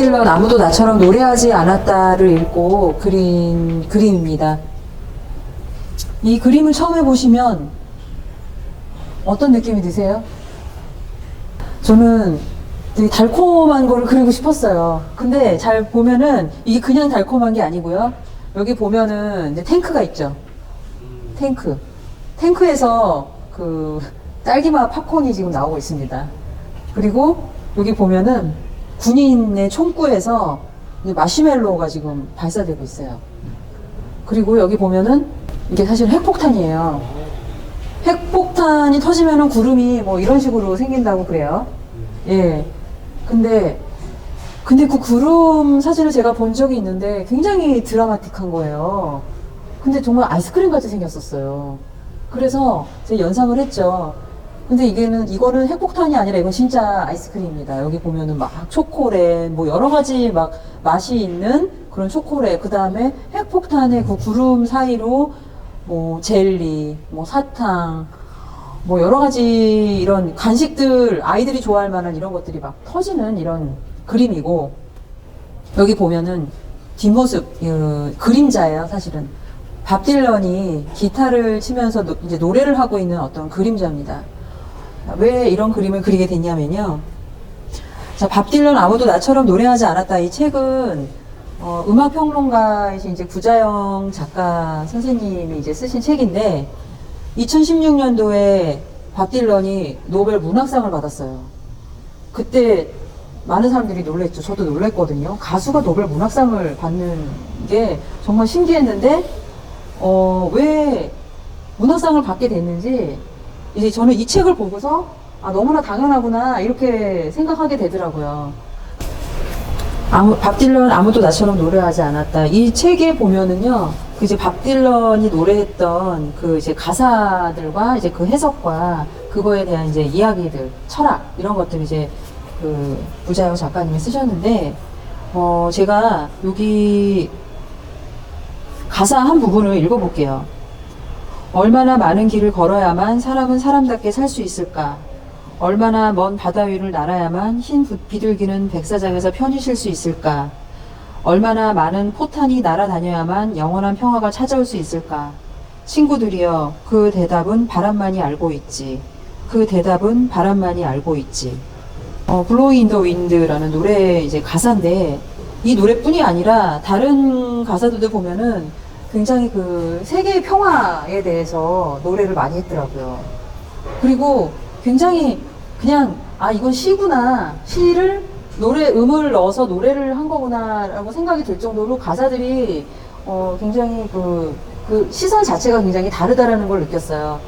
딜런 아무도 나처럼 노래하지 않았다를 읽고 그린 그림입니다. 이 그림을 처음 해보시면 어떤 느낌이 드세요? 저는 되게 달콤한 거를 그리고 싶었어요. 근데 잘 보면은 이게 그냥 달콤한 게 아니고요. 여기 보면은 이제 탱크가 있죠. 탱크에서 그 딸기맛 팝콘이 지금 나오고 있습니다. 그리고 여기 보면은 군인의 총구에서 이제 마시멜로우가 지금 발사되고 있어요. 그리고 여기 보면은 이게 사실 핵폭탄이에요. 핵폭탄이 터지면은 구름이 뭐 이런 식으로 생긴다고 그래요. 예. 근데 그 구름 사진을 제가 본 적이 있는데 굉장히 드라마틱한 거예요. 근데 정말 아이스크림 같이 생겼었어요. 그래서 제가 연상을 했죠. 근데 이거는 핵폭탄이 아니라 이건 진짜 아이스크림입니다. 여기 보면은 막 초콜릿, 뭐 여러 가지 막 맛이 있는 그런 초콜릿, 그 다음에 핵폭탄의 그 구름 사이로 뭐 젤리, 뭐 사탕, 뭐 여러 가지 이런 간식들, 아이들이 좋아할 만한 이런 것들이 막 터지는 이런 그림이고, 여기 보면은 뒷모습, 그림자예요, 사실은. 밥 딜런이 기타를 치면서 이제 노래를 하고 있는 어떤 그림자입니다. 왜 이런 그림을 그리게 됐냐면요. 자, 밥 딜런 아무도 나처럼 노래하지 않았다. 이 책은 음악평론가이신 이제 구자영 작가 선생님이 이제 쓰신 책인데 2016년도에 밥 딜런이 노벨 문학상을 받았어요. 그때 많은 사람들이 놀랬죠. 저도 놀랬거든요. 가수가 노벨 문학상을 받는 게 정말 신기했는데 왜 문학상을 받게 됐는지 이제 저는 이 책을 보고서 너무나 당연하구나 이렇게 생각하게 되더라고요. 밥 딜런 아무도 나처럼 노래하지 않았다. 이 책에 보면은요, 그 이제 밥 딜런이 노래했던 그 이제 가사들과 이제 그 해석과 그거에 대한 이제 이야기들, 철학 이런 것들 이제 그 구자영 작가님이 쓰셨는데, 제가 여기 가사 한 부분을 읽어볼게요. 얼마나 많은 길을 걸어야만 사람은 사람답게 살 수 있을까? 얼마나 먼 바다 위를 날아야만 흰 비둘기는 백사장에서 편히 쉴 수 있을까? 얼마나 많은 포탄이 날아다녀야만 영원한 평화가 찾아올 수 있을까? 친구들이여, 그 대답은 바람만이 알고 있지. 그 대답은 바람만이 알고 있지. Blowing in the Wind라는 노래 이제 가사인데, 이 노래뿐이 아니라 다른 가사들도 보면은 굉장히 그 세계의 평화에 대해서 노래를 많이 했더라고요. 그리고 굉장히 그냥 이건 시구나, 시를 음을 넣어서 노래를 한 거구나 라고 생각이 들 정도로 가사들이 굉장히 그 시선 자체가 굉장히 다르다라는 걸 느꼈어요.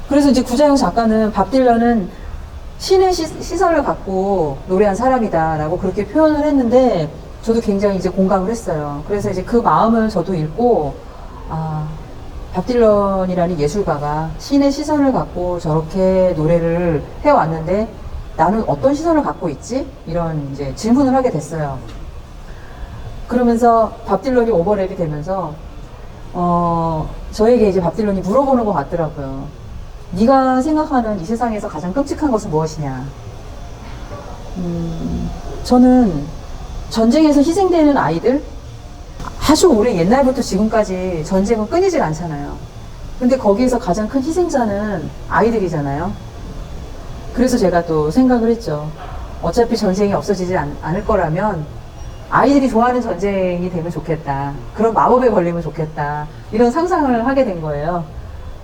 그래서 이제 구자영 작가는 밥 딜런은 신의 시선을 갖고 노래한 사람이다 라고 그렇게 표현을 했는데 저도 굉장히 이제 공감을 했어요. 그래서 이제 그 마음을 저도 읽고 밥 딜런이라는 예술가가 신의 시선을 갖고 저렇게 노래를 해왔는데 나는 어떤 시선을 갖고 있지? 이런 이제 질문을 하게 됐어요. 그러면서 밥 딜런이 오버랩이 되면서 저에게 이제 밥 딜런이 물어보는 것 같더라고요. 네가 생각하는 이 세상에서 가장 끔찍한 것은 무엇이냐? 저는 전쟁에서 희생되는 아이들, 아주 오래 옛날부터 지금까지 전쟁은 끊이질 않잖아요. 근데 거기에서 가장 큰 희생자는 아이들이잖아요. 그래서 제가 또 생각을 했죠. 어차피 전쟁이 없어지지 않을 거라면 아이들이 좋아하는 전쟁이 되면 좋겠다. 그런 마법에 걸리면 좋겠다. 이런 상상을 하게 된 거예요.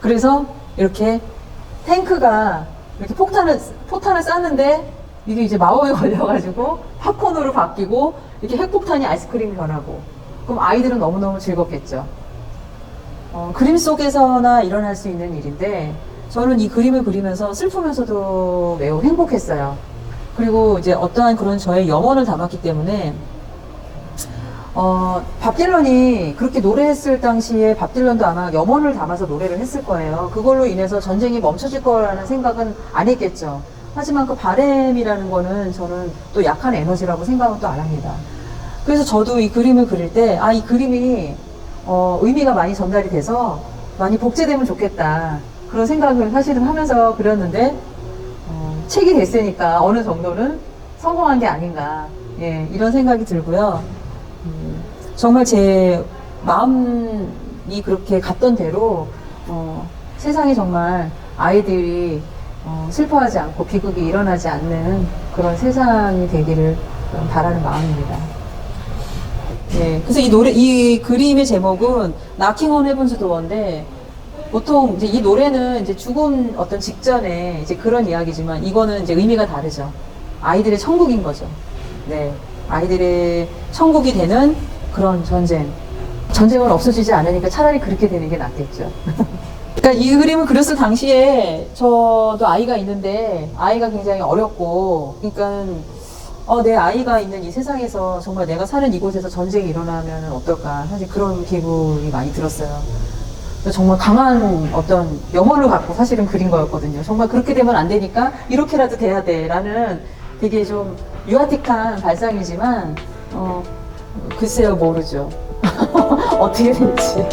그래서 이렇게 탱크가 이렇게 포탄을 쐈는데 이게 이제 마법에 걸려가지고 팝콘으로 바뀌고 이렇게 핵폭탄이 아이스크림이 변하고 그럼 아이들은 너무너무 즐겁겠죠. 그림 속에서나 일어날 수 있는 일인데 저는 이 그림을 그리면서 슬프면서도 매우 행복했어요. 그리고 이제 어떠한 그런 저의 염원을 담았기 때문에 밥 딜런이 그렇게 노래했을 당시에 밥 딜런도 아마 염원을 담아서 노래를 했을 거예요. 그걸로 인해서 전쟁이 멈춰질 거라는 생각은 안 했겠죠. 하지만 그 바램이라는 거는 저는 또 약한 에너지라고 생각은 또 안 합니다. 그래서 저도 이 그림을 그릴 때, 이 그림이, 의미가 많이 전달이 돼서 많이 복제되면 좋겠다. 그런 생각을 사실은 하면서 그렸는데, 책이 됐으니까 어느 정도는 성공한 게 아닌가. 예, 이런 생각이 들고요. 정말 제 마음이 그렇게 갔던 대로 세상에 정말 아이들이 슬퍼하지 않고 비극이 일어나지 않는 그런 세상이 되기를 바라는 마음입니다. 예, 그래서 이 그림의 제목은 Knocking on Heaven's Door인데, 보통 이제 이 노래는 이제 죽음 어떤 직전에 이제 그런 이야기지만, 이거는 이제 의미가 다르죠. 아이들의 천국인 거죠. 네, 아이들의 천국이 되는 그런 전쟁. 전쟁은 없어지지 않으니까 차라리 그렇게 되는 게 낫겠죠. 그러니까 이 그림을 그렸을 당시에 저도 아이가 있는데, 아이가 굉장히 어렸고, 그러니까 내 아이가 있는 이 세상에서 정말 내가 사는 이곳에서 전쟁이 일어나면 어떨까, 사실 그런 기분이 많이 들었어요. 정말 강한 어떤 영혼을 갖고 사실은 그린 거였거든요. 정말 그렇게 되면 안 되니까 이렇게라도 돼야 돼 라는 되게 좀 유아틱한 발상이지만 글쎄요, 모르죠. 어떻게 될지.